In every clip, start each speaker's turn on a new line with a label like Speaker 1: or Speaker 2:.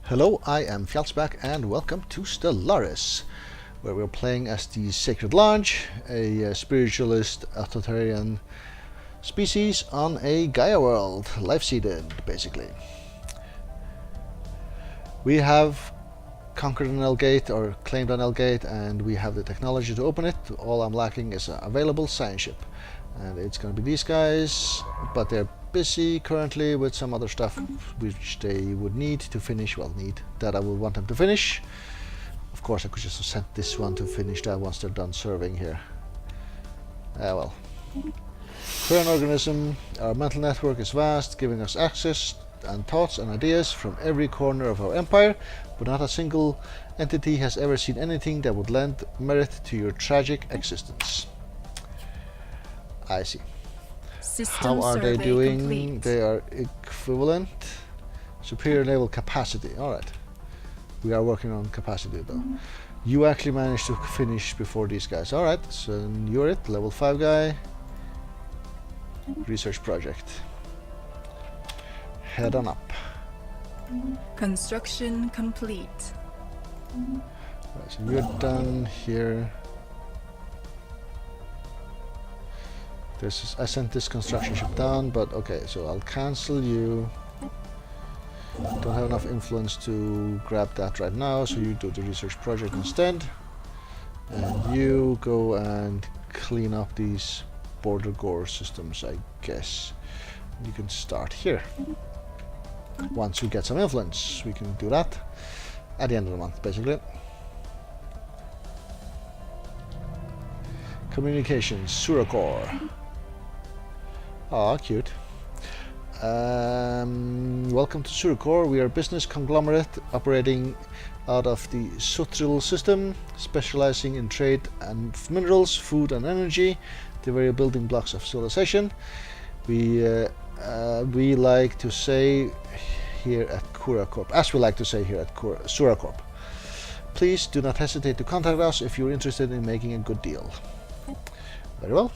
Speaker 1: Hello, I am Fjallsback and welcome to Stellaris, where we're playing as the Sacred Lodge, a spiritualist authoritarian species on a Gaia world, life-seeded, basically. We have conquered an L-Gate, or claimed an L-Gate, and we have the technology to open it. All I'm lacking is an available science ship. And it's going to be these guys, but they're busy currently with some other stuff which they would need to finish. Well, that I would want them to finish. Of course, I could just have sent this one to finish that once they're done serving here. Well. Current organism, our mental network is vast, giving us access and thoughts and ideas from every corner of our empire, but not a single entity has ever seen anything that would lend merit to your tragic existence. I see.
Speaker 2: System
Speaker 1: How are they doing?
Speaker 2: complete.
Speaker 1: They are equivalent. Superior naval capacity. Alright. We are working on capacity though. You actually managed to finish before these guys. Alright, so you're it. Level 5 guy. Research project. Head on up.
Speaker 2: Construction complete.
Speaker 1: Right, so you're done here. I sent this construction ship down, but okay, so I'll cancel you. Don't have enough influence to grab that right now, so you do the research project instead. And you go and clean up these border gore systems, I guess. You can start here. Once we get some influence, we can do that at the end of the month, basically. Communications, Suracore. Ah, cute. Welcome to Suracore. We are a business conglomerate operating out of the Sutril system, specializing in trade and minerals, food and energy, the very building blocks of civilization. We like to say here at Suracorp, as we like to say here at Suracorp. Please do not hesitate to contact us if you're interested in making a good deal. Very well.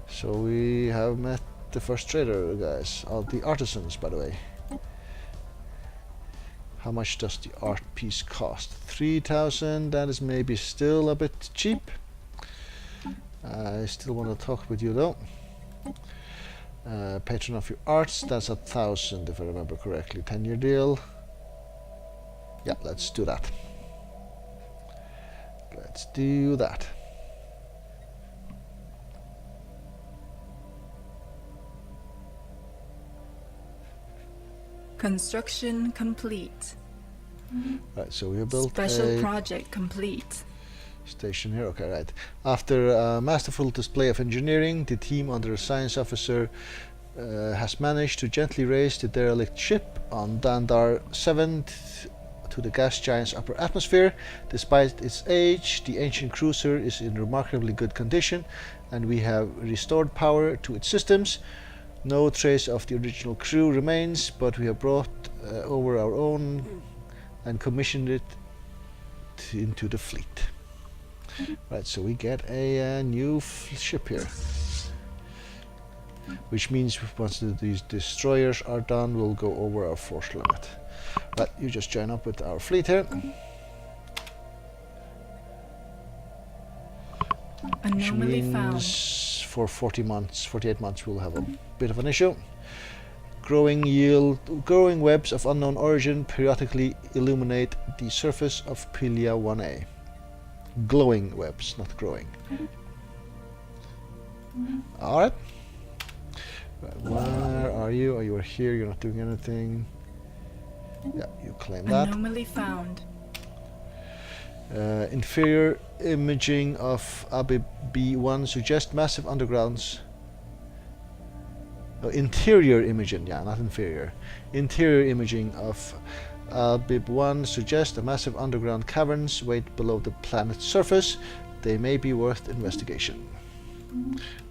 Speaker 1: So we have met the first trader, guys. The artisans, by the way. How much does the art piece cost? 3,000. That is maybe still a bit cheap. I still want to talk with you though. Patron of your arts. That's 1,000 if I remember correctly. 10-year deal. Yeah, let's do that. Let's do that.
Speaker 2: Construction complete.
Speaker 1: Right, so we have built
Speaker 2: Special
Speaker 1: a
Speaker 2: project complete.
Speaker 1: station here. Okay, right. After a masterful display of engineering, the team under a science officer has managed to gently raise the derelict ship on Dandar 7 to the gas giant's upper atmosphere. Despite its age, the ancient cruiser is in remarkably good condition, and we have restored power to its systems. No trace of the original crew remains, but we have brought over our own and commissioned it into the fleet. Right, so we get a new ship here. Which means once these destroyers are done, we'll go over our force limit. Right, you just join up with our fleet here. Which
Speaker 2: Anomaly
Speaker 1: means
Speaker 2: found.
Speaker 1: for 48 months we'll have a bit of an issue. Growing webs of unknown origin periodically illuminate the surface of Pilia 1A. Glowing webs, not growing. Alright. Where are you? Oh, you are here, you're not doing anything. Yeah, you claim that.
Speaker 2: Anomaly found.
Speaker 1: Inferior imaging of Abib B1 suggests massive undergrounds. Interior imaging, yeah, not inferior. Interior imaging of Abib 1 suggests a massive underground caverns wait below the planet's surface. They may be worth investigation.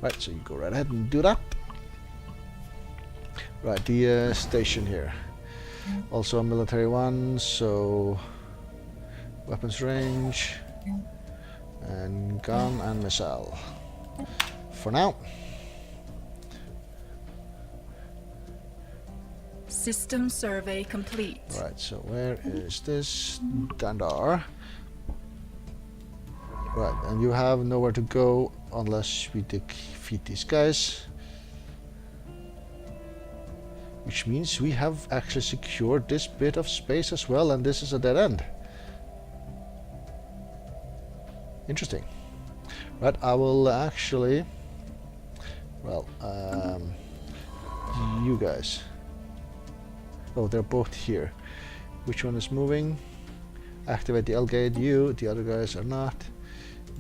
Speaker 1: Right, so you go right ahead and do that. Right, the station here. Also a military one, so weapons range and gun and missile for now.
Speaker 2: System survey complete.
Speaker 1: Right, so where is this Dandar? Right, and you have nowhere to go unless we defeat these guys. Which means we have actually secured this bit of space as well, and this is a dead end. Interesting. Right, I will actually... Well, you guys. Oh, they're both here. Which one is moving? Activate the L gate. You, the other guys are not.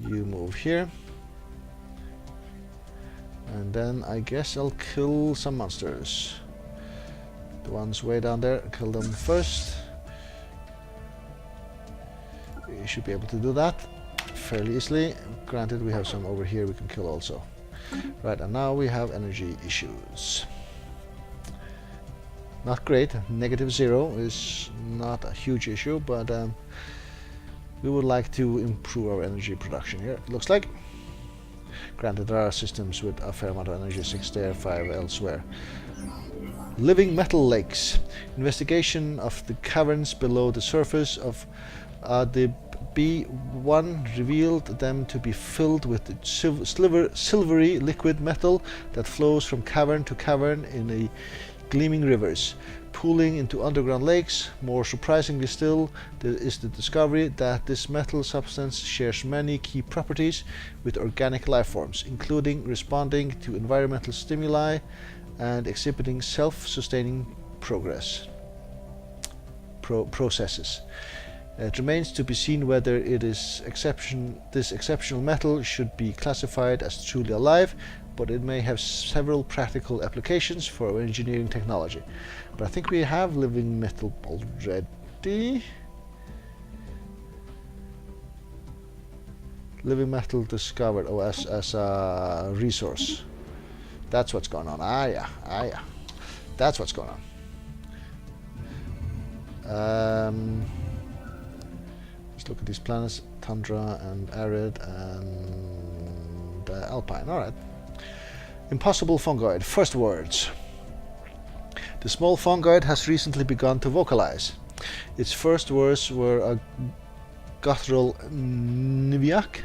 Speaker 1: You move here. And then I guess I'll kill some monsters. The ones way down there, kill them first. We should be able to do that fairly easily. Granted, we have some over here we can kill also. Right, and now we have energy issues. Not great. -0 is not a huge issue, but we would like to improve our energy production here, it looks like. Granted, there are systems with a fair amount of energy, 6 there, 5 elsewhere. Living metal lakes. Investigation of the caverns below the surface of the B1 revealed them to be filled with silvery liquid metal that flows from cavern to cavern in a gleaming rivers, pooling into underground lakes. More surprisingly still, there is the discovery that this metal substance shares many key properties with organic life forms, including responding to environmental stimuli and exhibiting self-sustaining processes. It remains to be seen whether this exceptional metal should be classified as truly alive, but it may have several practical applications for our engineering technology. But I think we have living metal already. Living metal discovered, oh, as a resource. That's what's going on. Ah yeah. That's what's going on. Let's look at these planets: tundra and arid and alpine. All right. Impossible fungoid. First words. The small fungoid has recently begun to vocalize. Its first words were a guttural Niviak,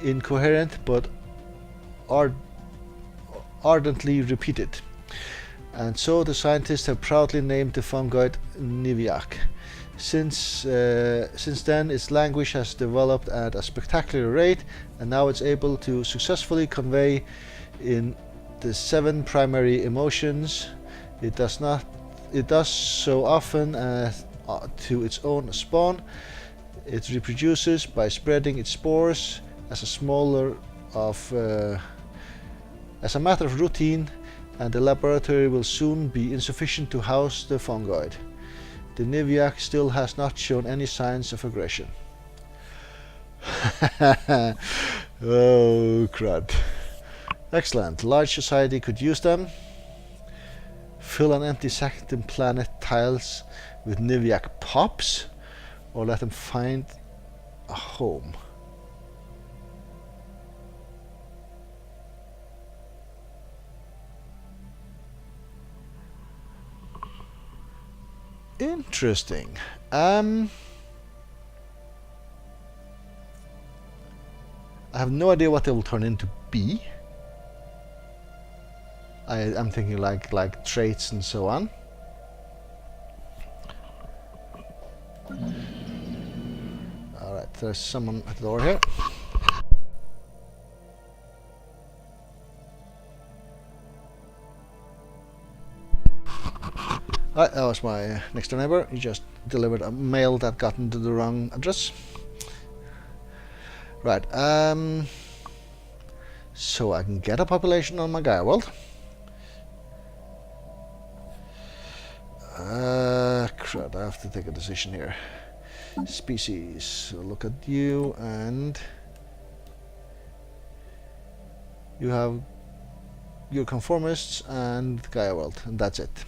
Speaker 1: incoherent but ardently repeated. And so the scientists have proudly named the fungoid Niviak. Since then, its language has developed at a spectacular rate, and now it's able to successfully convey in the 7 primary emotions. It does so often to its own spawn. It reproduces by spreading its spores as a matter of routine, and the laboratory will soon be insufficient to house the fungoid. The Niviak still has not shown any signs of aggression. Oh crud. Excellent. Large society could use them. Fill an empty second planet tiles with Niviak pops, or let them find a home. Interesting. I have no idea what they will turn into be. I'm thinking like traits and so on. Alright, there's someone at the door here. Alright, that was my next door neighbor. He just delivered a mail that got into the wrong address. Right, so I can get a population on my Gaia world. Crud, I have to take a decision here. Species, so look at you, and you have your conformists and Gaia world, and that's it.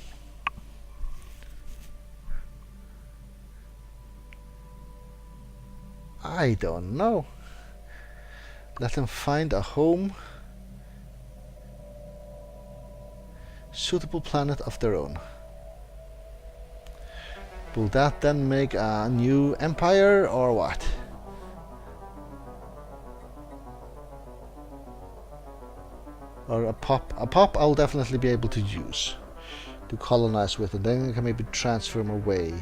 Speaker 1: I don't know. Let them find a home. Suitable planet of their own. Will that then make a new empire or what? Or a pop? A pop I'll definitely be able to use to colonize with, and then I can maybe transfer them away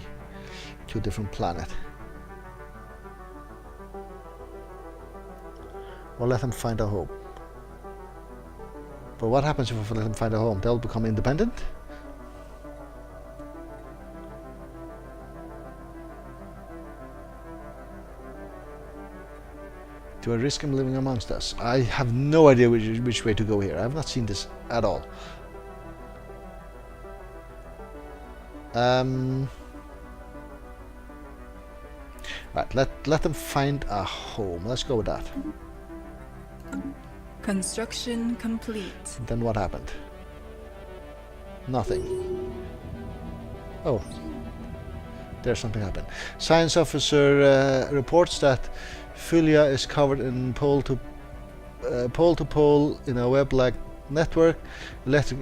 Speaker 1: to a different planet. Or let them find a home. But what happens if I let them find a home? They'll become independent? Do I risk him living amongst us? I have no idea which way to go here. I have not seen this at all. Right, let them find a home. Let's go with that.
Speaker 2: Construction complete.
Speaker 1: Then what happened? Nothing. Oh. There's something happened. Science officer reports that Fulia is covered in pole to pole in a web-like network. Electric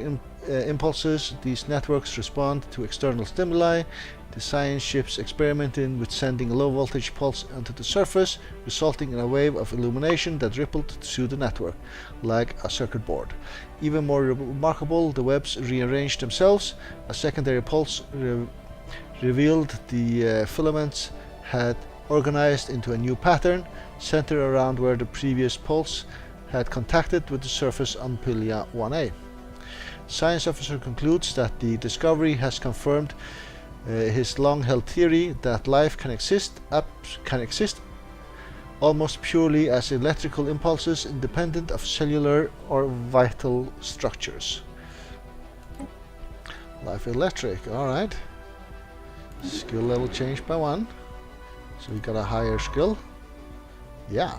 Speaker 1: impulses. These networks respond to external stimuli. The science ship's experimenting with sending a low-voltage pulse onto the surface, resulting in a wave of illumination that rippled through the network, like a circuit board. Even more remarkable, the webs rearranged themselves. A secondary pulse revealed the filaments had organized into a new pattern, centered around where the previous pulse had contacted with the surface on Pilia 1A. Science officer concludes that the discovery has confirmed his long-held theory that life can exist almost purely as electrical impulses, independent of cellular or vital structures. Life electric, alright. Skill level changed by 1. So we got a higher skill. Yeah.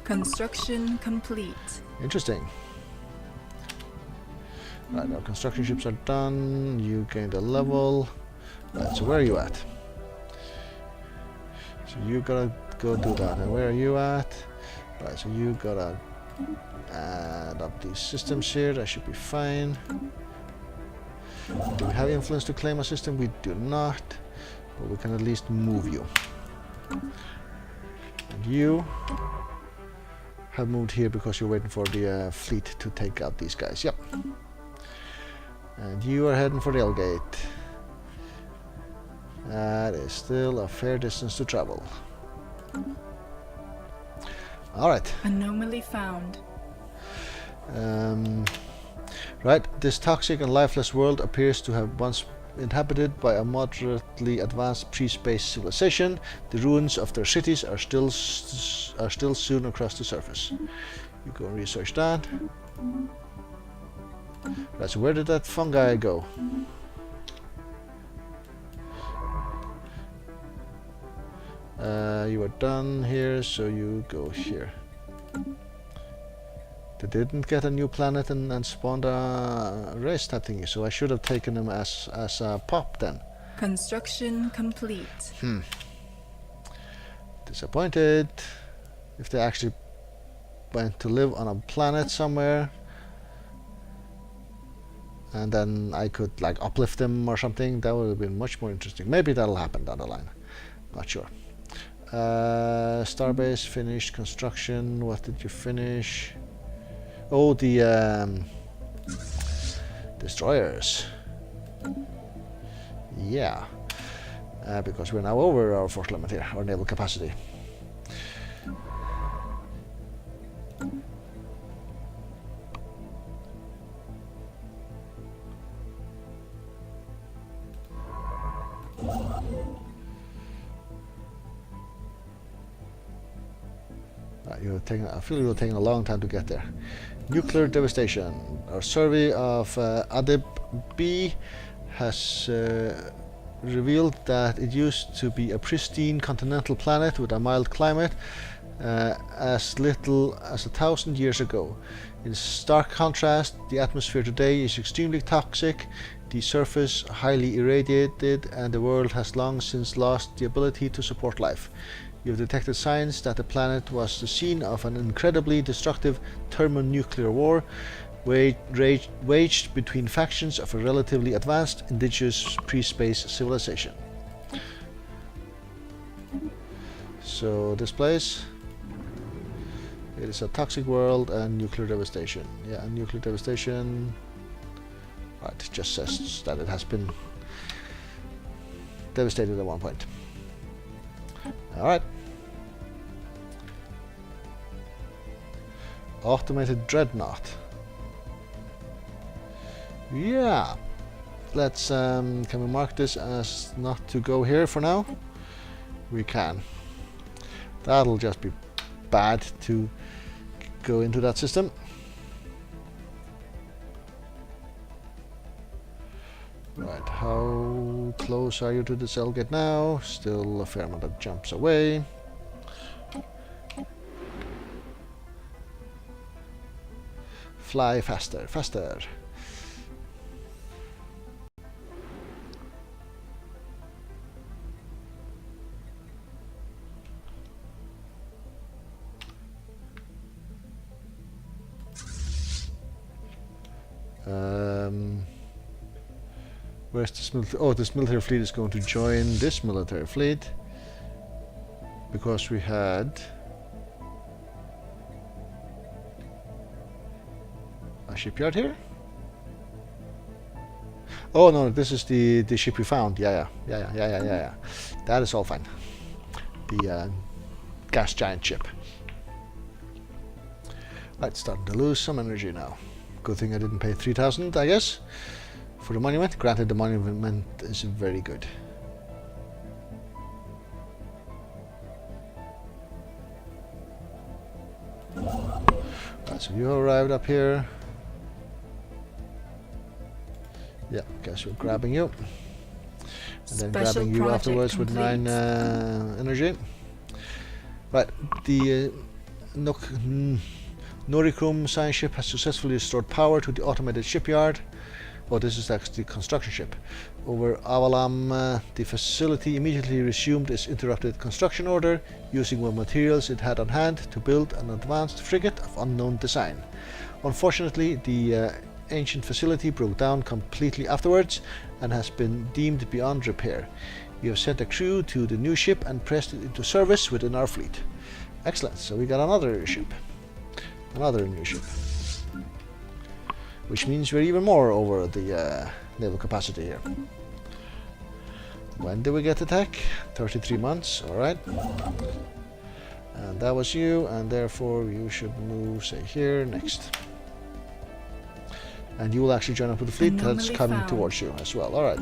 Speaker 2: Construction complete.
Speaker 1: Interesting. Right, our construction ships are done. You gained a level. Right, so where are you at? So you gotta go do that. And where are you at? Right, so you gotta add up these systems here. That should be fine. Do we have influence to claim a system? We do not. But we can at least move you. And you have moved here because you're waiting for the fleet to take out these guys. Yep. And you are heading for the L-gate. That is still a fair distance to travel. Alright.
Speaker 2: Anomaly found.
Speaker 1: Right, this toxic and lifeless world appears to have once inhabited by a moderately advanced pre-space civilization. The ruins of their cities are still soon across the surface. You go and research that. Right, so where did that fungi go? You are done here, so you go here. They didn't get a new planet and spawned a race type thingy, so I should have taken them as a pop then.
Speaker 2: Construction complete.
Speaker 1: Disappointed. If they actually went to live on a planet somewhere, and then I could like uplift them or something, that would have been much more interesting. Maybe that'll happen down the line. Not sure. Starbase finished construction. What did you finish? Oh, the destroyers. Yeah, because we're now over our force limit here, our naval capacity. I feel you're taking a long time to get there. Nuclear devastation. Our survey of Adib B has revealed that it used to be a pristine continental planet with a mild climate as little as 1,000 years ago. In stark contrast, the atmosphere today is extremely toxic, the surface highly irradiated, and the world has long since lost the ability to support life. You have detected signs that the planet was the scene of an incredibly destructive thermonuclear war waged between factions of a relatively advanced indigenous pre-space civilization. So this place, it is a toxic world and nuclear devastation. Yeah, and nuclear devastation. Right, it just says that it has been devastated at one point. Alright. Automated dreadnought. Yeah. Let's can we mark this as not to go here for now? We can. That'll just be bad to go into that system. Right, how close are you to the cell gate now? Still a fair amount of jumps away. Fly faster, faster. Where's this military? Oh, this military fleet is going to join this military fleet because we had a shipyard here. Oh no, this is the ship we found. Yeah. That is all fine. The gas giant ship. Right, starting to lose some energy now. Good thing I didn't pay 3,000, I guess, for the monument. Granted, the monument is very good. Right, so you arrived up here. Yeah, guess we're grabbing you. And then
Speaker 2: Special
Speaker 1: grabbing you
Speaker 2: project
Speaker 1: afterwards with 9 energy. Right, the Noricum science ship has successfully restored power to the automated shipyard. Oh, this is actually the construction ship. Over Avalam, the facility immediately resumed its interrupted construction order, using what materials it had on hand to build an advanced frigate of unknown design. Unfortunately, the ancient facility broke down completely afterwards and has been deemed beyond repair. We have sent a crew to the new ship and pressed it into service within our fleet. Excellent, so we got another ship. Another new ship. Which means we're even more over the naval capacity here. When did we get attack? 33 months, alright. And that was you, and therefore you should move, say, here, next. And you will actually join up with the fleet that's coming towards you as well, alright.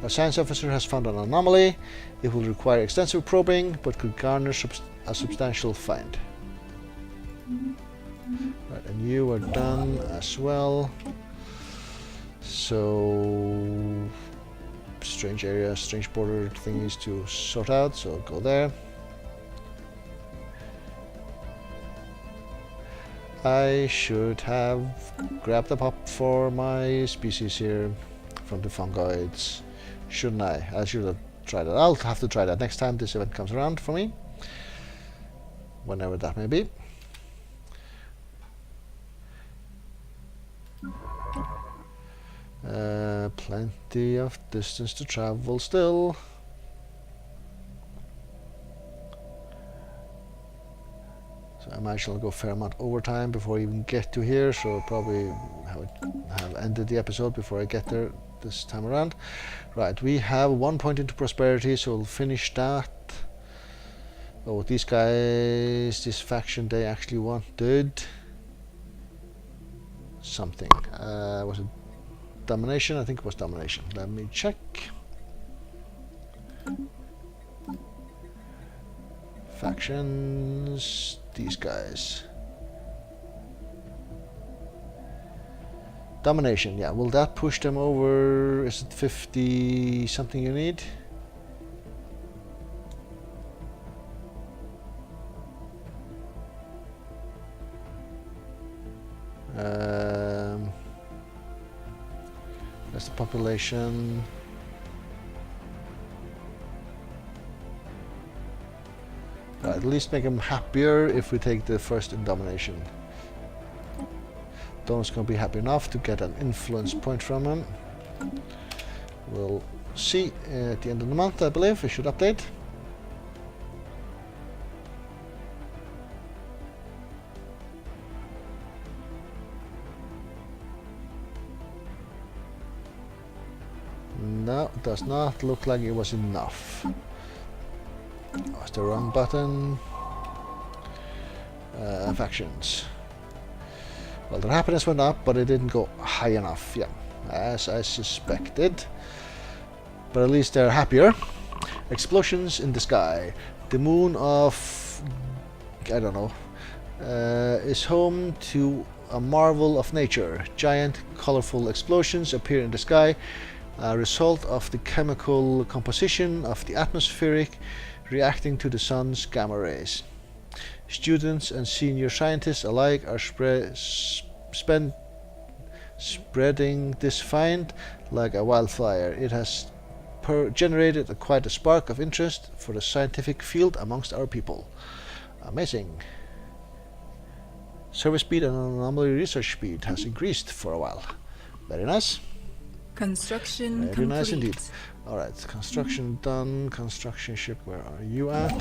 Speaker 1: A science officer has found an anomaly. It will require extensive probing, but could garner a substantial find. Right, and you are done as well. So strange area, strange border thingies to sort out, so go there. I should have grabbed a pop for my species here from the fungoids, shouldn't I? I should have tried that. I'll have to try that next time this event comes around for me, whenever that may be. Plenty of distance to travel still. So I imagine I'll go a fair amount overtime before I even get to here, so I'll probably have ended the episode before I get there this time around. Right, we have 1 point into prosperity, so we'll finish that. Oh, these guys, this faction, they actually wanted something. Was it domination? I think it was domination. Let me check. Factions, these guys. Domination, yeah. Will that push them over? Is it 50 something you need? That's the population. Right, at least make them happier if we take the first in domination. Don's gonna be happy enough to get an influence point from him. We'll see at the end of the month, I believe. We should update. does not look like it was enough. Oh, it's the wrong button. Factions. Well, their happiness went up, but it didn't go high enough. Yeah, as I suspected. But at least they're happier. Explosions in the sky. The moon of... I don't know. Is home to a marvel of nature. Giant, colorful explosions appear in the sky, a result of the chemical composition of the atmospheric reacting to the sun's gamma rays. Students and senior scientists alike are spreading this find like a wildfire. It has generated quite a spark of interest for the scientific field amongst our people. Amazing. Survey speed and anomaly research speed has increased for a while. Very nice.
Speaker 2: Construction
Speaker 1: Very
Speaker 2: complete.
Speaker 1: nice indeed. Alright, construction done. Construction ship, where are you at?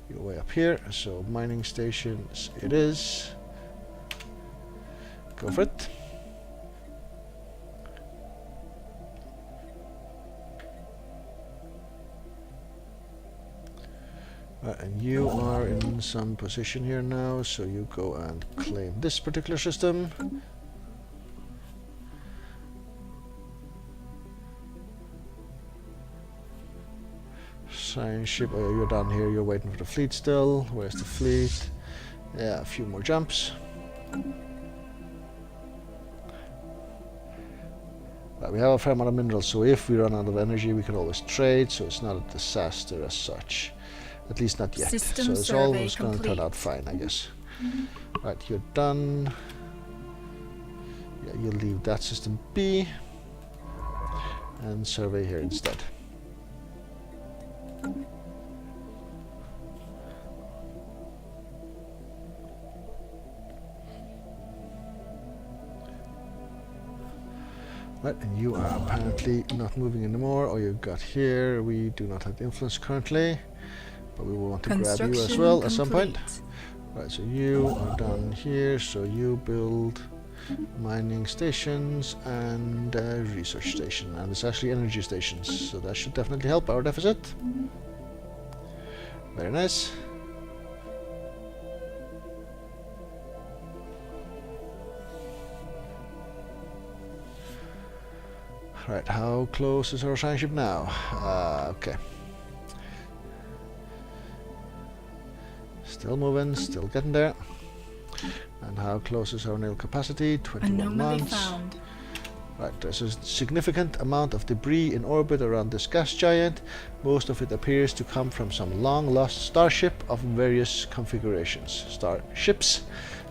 Speaker 1: You're way up here. So mining stations it is. Go for it. Right, and you are in some position here now, so you go and claim this particular system. Science ship, oh, you're down here, you're waiting for the fleet still. Where's the fleet? Yeah, a few more jumps. Right, we have a fair amount of minerals, so if we run out of energy we can always trade, so it's not a disaster as such. At least not yet.
Speaker 2: System
Speaker 1: so it's
Speaker 2: survey
Speaker 1: always going to turn
Speaker 2: complete.
Speaker 1: out fine, I guess. Right, you're done. Yeah, you leave that system be. And survey here instead. Right, and you are apparently not moving anymore, or you got here. We do not have influence currently, but we will want to grab you as well at some point. Right, so you are down here, so you build mining stations and research station, and it's actually energy stations, so that should definitely help our deficit. Very nice. Right, how close is our science ship now? Okay. Still moving, still getting there. And how close is our naval capacity? 21
Speaker 2: Anomaly
Speaker 1: months.
Speaker 2: found.
Speaker 1: Right, there's a significant amount of debris in orbit around this gas giant. Most of it appears to come from some long-lost starship of various configurations. Starships,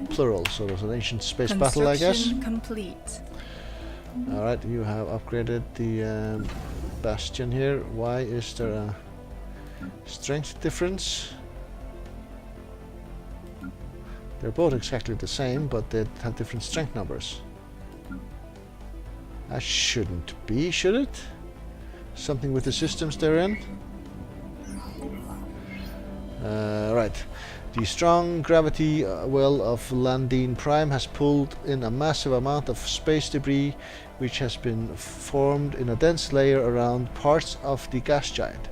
Speaker 1: plural, so there's an ancient space battle, I guess.
Speaker 2: Construction complete.
Speaker 1: Alright, you have upgraded the bastion here. Why is there a strength difference? They're both exactly the same, but they have different strength numbers. That shouldn't be, should it? Something with the systems they're in? Right. The strong gravity well of Landine Prime has pulled in a massive amount of space debris which has been formed in a dense layer around parts of the gas giant.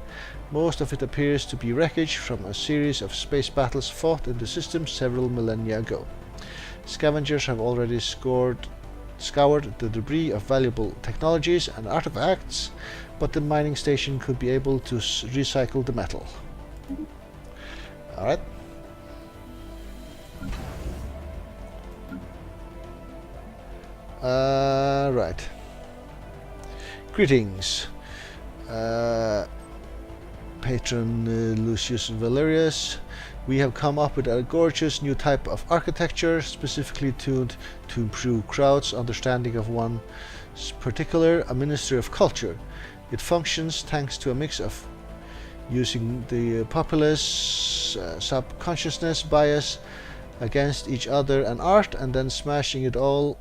Speaker 1: Most of it appears to be wreckage from a series of space battles fought in the system several millennia ago. Scavengers have already scoured the debris of valuable technologies and artifacts, but the mining station could be able to recycle the metal. Alright. Right. Greetings. Patron Lucius Valerius. We have come up with a gorgeous new type of architecture specifically tuned to improve crowds' understanding of one particular, a Ministry of Culture. It functions thanks to a mix of using the populace subconsciousness bias against each other and art, and then smashing it all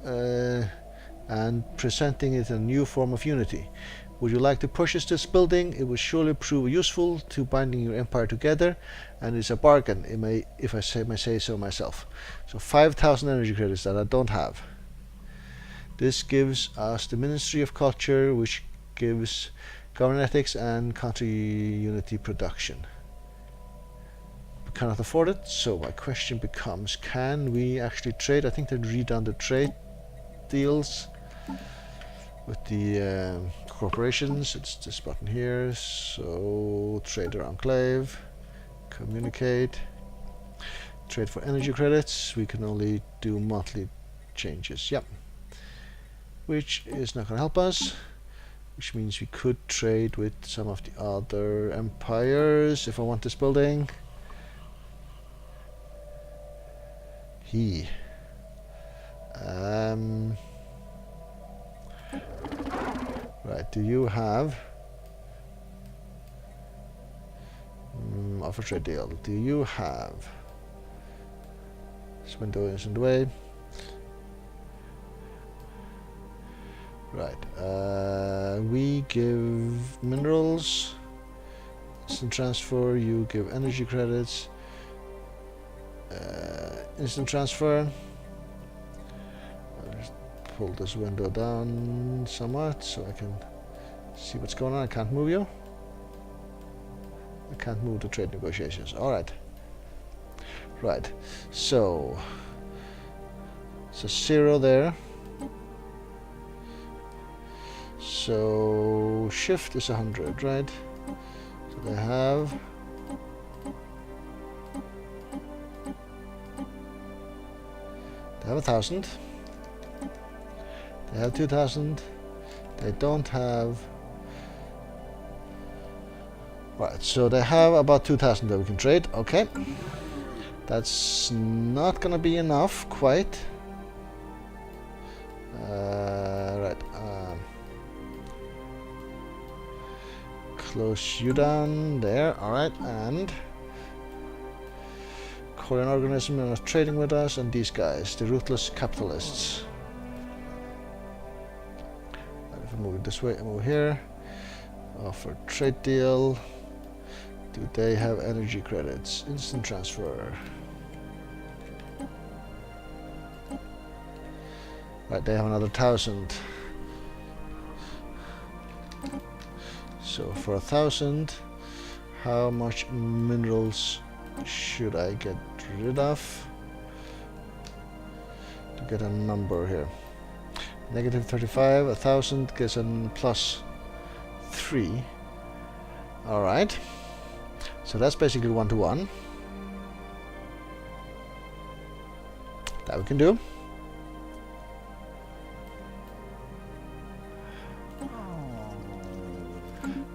Speaker 1: and presenting it in a new form of unity. Would you like to purchase this building? It will surely prove useful to binding your empire together, and it's a bargain, if I may say so myself. So 5,000 energy credits that I don't have. This gives us the Ministry of Culture, which gives government ethics and country unity production. We cannot afford it, so my question becomes, can we actually trade? I think they'd read down the trade deals with the corporations. It's this button here. So trader enclave, communicate, trade for energy credits. We can only do monthly changes. Yep, which is not going to help us, which means we could trade with some of the other empires if I want this building. Right, do you have offer trade deal? Do you have this window is in the way? Right, we give minerals, instant transfer, you give energy credits, instant transfer. I'll just pull this window down somewhat so I can see what's going on. I can't move you. I can't move the trade negotiations. Alright. Right, so it's a 0 there. So shift is 100, right? So they have 1,000. They have 2,000. They don't have. Right, so they have about 2,000 that we can trade. Okay, that's not gonna be enough quite. Right. Close you down there. All right, and Korean organism are not trading with us, and these guys, the ruthless capitalists. And if I move it this way, I move here. Offer trade deal. Do they have energy credits? Instant transfer. Right, they have another 1,000. So for 1,000, how much minerals should I get rid of to get a number here? Negative 35, 1,000 gets a plus 3. All right. So that's basically 1-to-1. That we can do.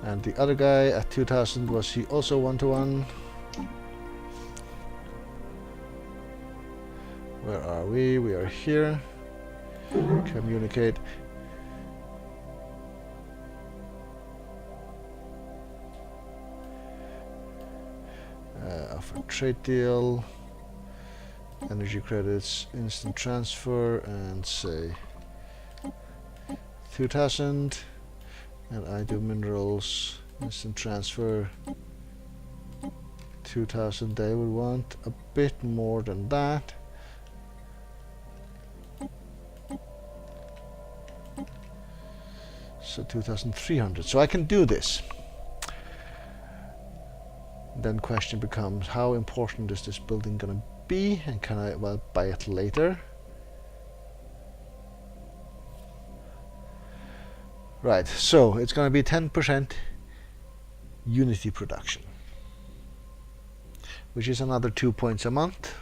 Speaker 1: And the other guy at 2,000, was he also 1-to-1? Where are we? We are here. Communicate. Offer trade deal. Energy credits, instant transfer, and say 2,000. And I do minerals, instant transfer, 2,000. They would want a bit more than that. So 2,300. So I can do this. Then question becomes, how important is this building gonna be, and can I buy it later? Right, so it's going to be 10% unity production, which is another 2 points a month,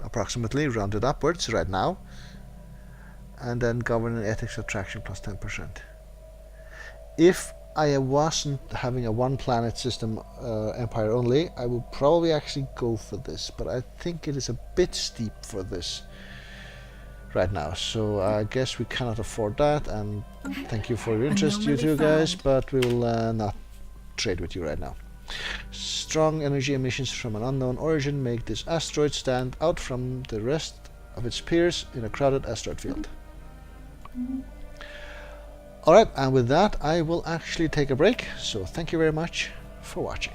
Speaker 1: approximately, rounded upwards right now. And then governance ethics attraction plus 10%. If I wasn't having a one planet system empire only, I would probably actually go for this, but I think it is a bit steep for this right now, so I guess we cannot afford that. And thank you for your interest, you two guys, but we will not trade with you right now. Strong energy emissions from an unknown origin make this asteroid stand out from the rest of its peers in a crowded asteroid field. Alright, and with that I will actually take a break, so thank you very much for watching.